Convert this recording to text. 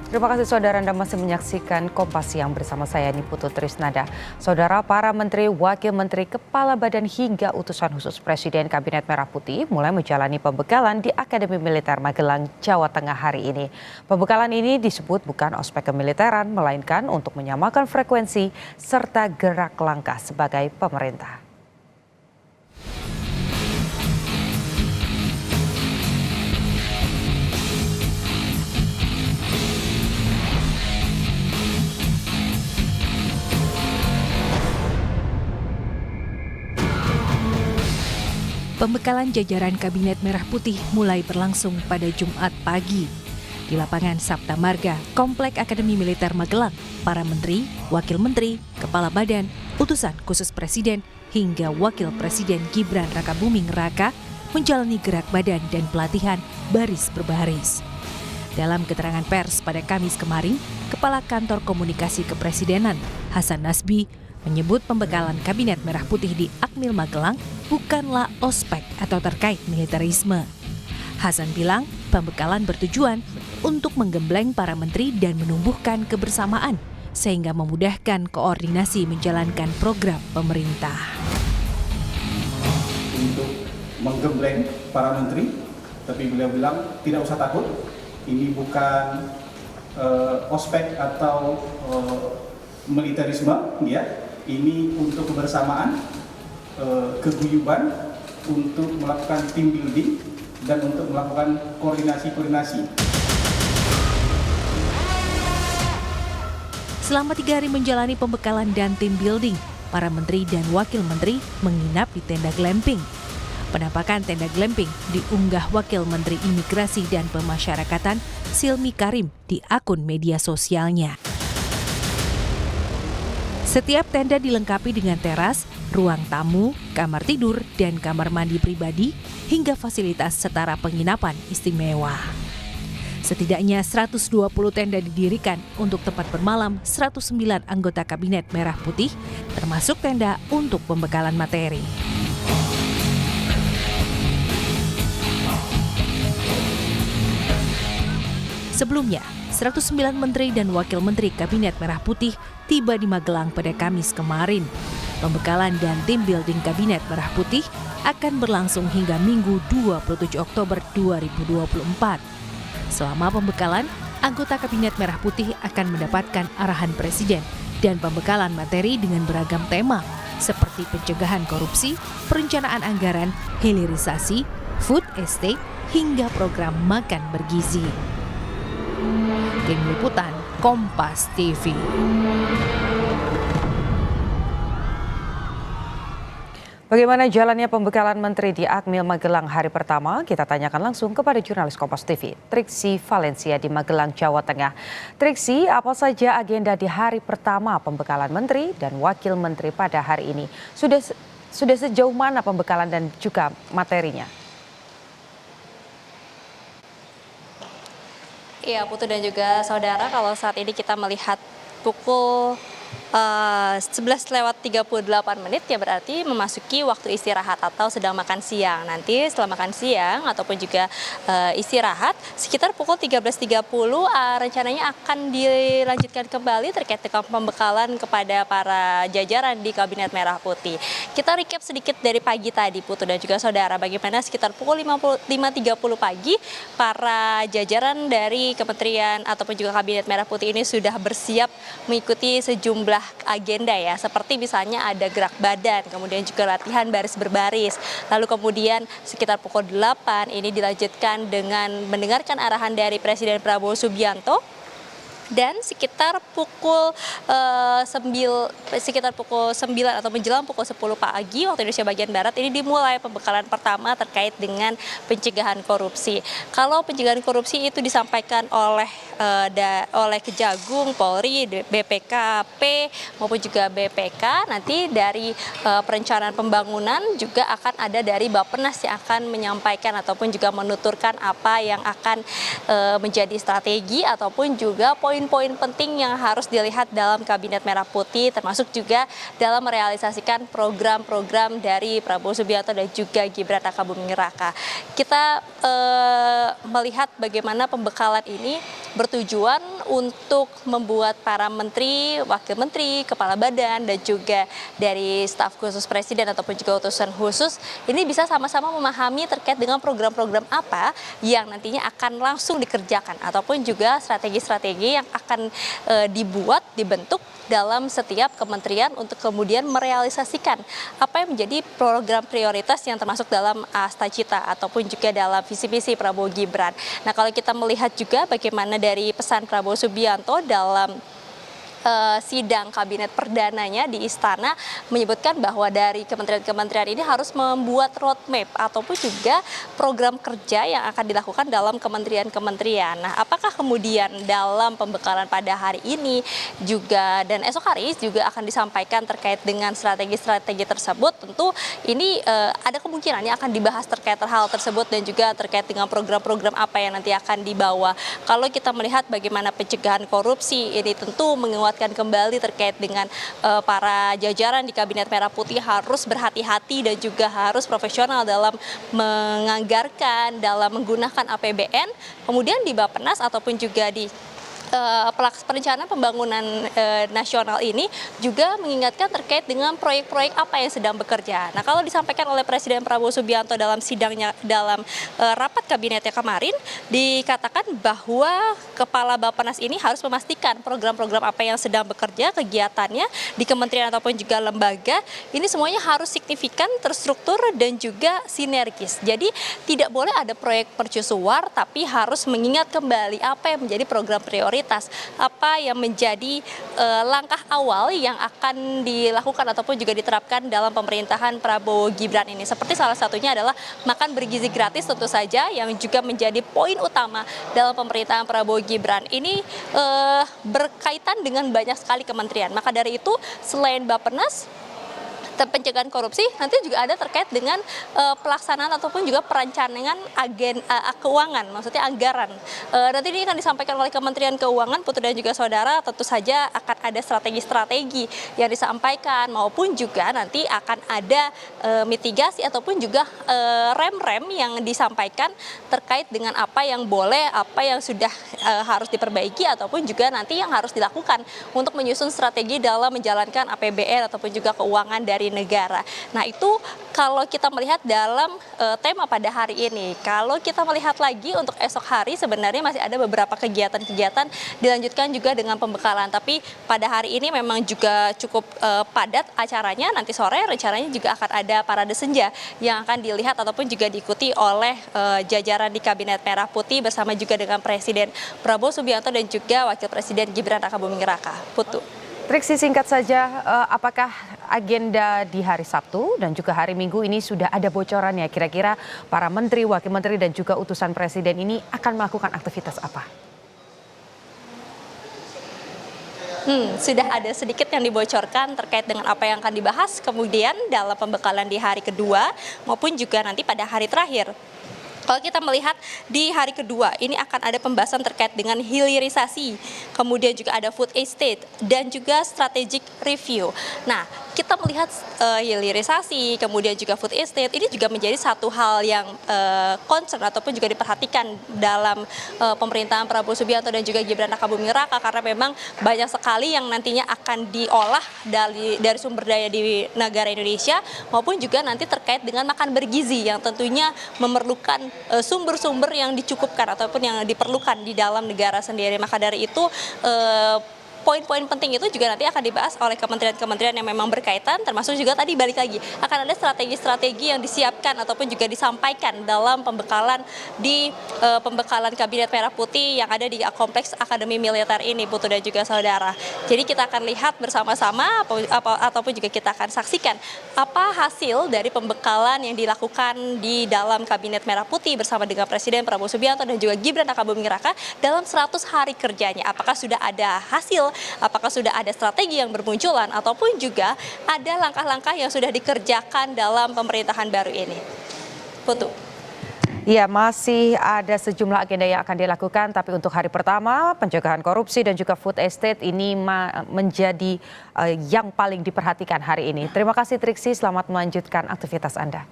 Terima kasih saudara, Anda masih menyaksikan Kompas Siang bersama saya Niputu Trisnanda. Saudara, para menteri, wakil menteri, kepala badan hingga utusan khusus Presiden Kabinet Merah Putih mulai menjalani pembekalan di Akademi Militer Magelang, Jawa Tengah hari ini. Pembekalan ini disebut bukan ospek kemiliteran, melainkan untuk menyamakan frekuensi serta gerak langkah sebagai pemerintah. Pembekalan jajaran Kabinet Merah Putih mulai berlangsung pada Jumat pagi. Di lapangan Sapta Marga, Komplek Akademi Militer Magelang, para menteri, wakil menteri, kepala badan, utusan khusus presiden, hingga wakil presiden Gibran Rakabuming Raka menjalani gerak badan dan pelatihan baris berbaris. Dalam keterangan pers pada Kamis kemarin, Kepala Kantor Komunikasi Kepresidenan Hasan Nasbi menyebut pembekalan Kabinet Merah Putih di Akmil Magelang bukanlah ospek atau terkait militerisme. Hasan bilang pembekalan bertujuan untuk menggembleng para menteri dan menumbuhkan kebersamaan sehingga memudahkan koordinasi menjalankan program pemerintah. Untuk menggembleng para menteri, tapi beliau bilang tidak usah takut, ini bukan ospek atau militerisme, ya. Ini untuk kebersamaan, keguyuban, untuk melakukan team building, dan untuk melakukan koordinasi. Selama 3 hari menjalani pembekalan dan team building, para menteri dan wakil menteri menginap di tenda glamping. Penampakan tenda glamping diunggah Wakil Menteri Imigrasi dan Pemasyarakatan Silmi Karim di akun media sosialnya. Setiap tenda dilengkapi dengan teras, ruang tamu, kamar tidur, dan kamar mandi pribadi, hingga fasilitas setara penginapan istimewa. Setidaknya 120 tenda didirikan untuk tempat bermalam 109 anggota Kabinet Merah Putih, termasuk tenda untuk pembekalan materi. Sebelumnya, 109 menteri dan wakil menteri Kabinet Merah Putih tiba di Magelang pada Kamis kemarin. Pembekalan dan tim building Kabinet Merah Putih akan berlangsung hingga Minggu 27 Oktober 2024. Selama pembekalan, anggota Kabinet Merah Putih akan mendapatkan arahan Presiden dan pembekalan materi dengan beragam tema seperti pencegahan korupsi, perencanaan anggaran, hilirisasi, food estate, hingga program makan bergizi. Tim Liputan Kompas TV. Bagaimana jalannya pembekalan menteri di Akmil Magelang hari pertama? Kita tanyakan langsung kepada jurnalis Kompas TV, Triksi Valencia di Magelang, Jawa Tengah. Triksi, apa saja agenda di hari pertama pembekalan menteri dan wakil menteri pada hari ini? Sudah sejauh mana pembekalan dan juga materinya? Iya, Putu dan juga saudara, kalau saat ini kita melihat pukul 11:38 ya, berarti memasuki waktu istirahat atau sedang makan siang. Nanti setelah makan siang ataupun juga istirahat sekitar pukul 13.30 rencananya akan dilanjutkan kembali terkait dengan pembekalan kepada para jajaran di Kabinet Merah Putih. Kita recap sedikit dari pagi tadi, Putu dan juga saudara, bagaimana sekitar pukul 5.30 pagi para jajaran dari Kementerian ataupun juga Kabinet Merah Putih ini sudah bersiap mengikuti sejumlah agenda ya, seperti misalnya ada gerak badan, kemudian juga latihan baris berbaris. Lalu kemudian sekitar pukul 8 ini dilanjutkan dengan mendengarkan arahan dari Presiden Prabowo Subianto. Dan sekitar pukul 9 atau menjelang pukul 10 pagi waktu Indonesia bagian Barat ini dimulai pembekalan pertama terkait dengan pencegahan korupsi. Kalau pencegahan korupsi itu disampaikan oleh Kejagung, Polri, BPKP maupun juga BPK, nanti dari perencanaan pembangunan juga akan ada dari Bappenas yang akan menyampaikan ataupun juga menuturkan apa yang akan menjadi strategi ataupun juga poin-poin penting yang harus dilihat dalam Kabinet Merah Putih, termasuk juga dalam merealisasikan program-program dari Prabowo Subianto dan juga Gibran Rakabuming Raka. Kita melihat bagaimana pembekalan ini bertujuan untuk membuat para menteri, wakil menteri, kepala badan, dan juga dari staf khusus presiden ataupun juga utusan khusus ini bisa sama-sama memahami terkait dengan program-program apa yang nantinya akan langsung dikerjakan ataupun juga strategi-strategi yang akan dibentuk dalam setiap kementerian untuk kemudian merealisasikan apa yang menjadi program prioritas yang termasuk dalam Asta Cita ataupun juga dalam visi-misi Prabowo Gibran. Nah, kalau kita melihat juga bagaimana dari pesan Prabowo Subianto dalam sidang kabinet perdananya di istana menyebutkan bahwa dari kementerian-kementerian ini harus membuat roadmap ataupun juga program kerja yang akan dilakukan dalam kementerian-kementerian. Nah, apakah kemudian dalam pembekalan pada hari ini juga dan esok hari juga akan disampaikan terkait dengan strategi-strategi tersebut? Tentu ini ada kemungkinannya akan dibahas terkait hal tersebut dan juga terkait dengan program-program apa yang nanti akan dibawa. Kalau kita melihat bagaimana pencegahan korupsi ini tentu menguatkan kembali terkait dengan para jajaran di Kabinet Merah Putih harus berhati-hati dan juga harus profesional dalam menganggarkan, dalam menggunakan APBN, kemudian di Bappenas ataupun juga di perencanaan pembangunan nasional ini juga mengingatkan terkait dengan proyek-proyek apa yang sedang bekerja. Nah, kalau disampaikan oleh Presiden Prabowo Subianto dalam sidangnya dalam rapat kabinetnya kemarin dikatakan bahwa Kepala Bappenas ini harus memastikan program-program apa yang sedang bekerja, kegiatannya di kementerian ataupun juga lembaga ini semuanya harus signifikan, terstruktur dan juga sinergis. Jadi tidak boleh ada proyek mercusuar tapi harus mengingat kembali apa yang menjadi program prioritas, apa yang menjadi langkah awal yang akan dilakukan ataupun juga diterapkan dalam pemerintahan Prabowo Gibran ini. Seperti salah satunya adalah makan bergizi gratis tentu saja yang juga menjadi poin utama dalam pemerintahan Prabowo Gibran. Ini berkaitan dengan banyak sekali kementerian. Maka dari itu selain Bappenas, pencegahan korupsi nanti juga ada terkait dengan pelaksanaan ataupun juga perencanaan keuangan, maksudnya anggaran. Nanti ini akan disampaikan oleh Kementerian Keuangan, Putu dan juga saudara, tentu saja akan ada strategi-strategi yang disampaikan maupun juga nanti akan ada mitigasi ataupun juga rem-rem yang disampaikan terkait dengan apa yang boleh, apa yang sudah harus diperbaiki ataupun juga nanti yang harus dilakukan untuk menyusun strategi dalam menjalankan APBN ataupun juga keuangan dari negara. Nah, itu kalau kita melihat dalam tema pada hari ini. Kalau kita melihat lagi untuk esok hari sebenarnya masih ada beberapa kegiatan-kegiatan dilanjutkan juga dengan pembekalan. Tapi pada hari ini memang juga cukup padat acaranya. Nanti sore rencananya juga akan ada parade senja yang akan dilihat ataupun juga diikuti oleh jajaran di Kabinet Merah Putih bersama juga dengan Presiden Prabowo Subianto dan juga Wakil Presiden Gibran Rakabuming Raka. Putu. Triksi, singkat saja, apakah agenda di hari Sabtu dan juga hari Minggu ini sudah ada bocorannya? Kira-kira para menteri, wakil menteri dan juga utusan presiden ini akan melakukan aktivitas apa? Sudah ada sedikit yang dibocorkan terkait dengan apa yang akan dibahas kemudian dalam pembekalan di hari kedua maupun juga nanti pada hari terakhir. Kalau kita melihat di hari kedua, ini akan ada pembahasan terkait dengan hilirisasi, kemudian juga ada food estate, dan juga strategic review. Nah, kita melihat hilirisasi, kemudian juga food estate, ini juga menjadi satu hal yang concern ataupun juga diperhatikan dalam pemerintahan Prabowo Subianto dan juga Gibran Rakabuming Raka, karena memang banyak sekali yang nantinya akan diolah dari sumber daya di negara Indonesia, maupun juga nanti terkait dengan makan bergizi yang tentunya memerlukan sumber-sumber yang dicukupkan ataupun yang diperlukan di dalam negara sendiri. Maka dari itu poin-poin penting itu juga nanti akan dibahas oleh kementerian-kementerian yang memang berkaitan, termasuk juga tadi balik lagi akan ada strategi-strategi yang disiapkan ataupun juga disampaikan dalam pembekalan di pembekalan Kabinet Merah Putih yang ada di Kompleks Akademi Militer ini, Putu dan juga saudara. Jadi kita akan lihat bersama-sama ataupun juga kita akan saksikan apa hasil dari pembekalan yang dilakukan di dalam Kabinet Merah Putih bersama dengan Presiden Prabowo Subianto dan juga Gibran Rakabuming Raka dalam 100 hari kerjanya. Apakah sudah ada hasil? Apakah sudah ada strategi yang bermunculan ataupun juga ada langkah-langkah yang sudah dikerjakan dalam pemerintahan baru ini? Putu. Ya, masih ada sejumlah agenda yang akan dilakukan, tapi untuk hari pertama pencegahan korupsi dan juga food estate ini menjadi yang paling diperhatikan hari ini. Terima kasih Triksi, selamat melanjutkan aktivitas Anda.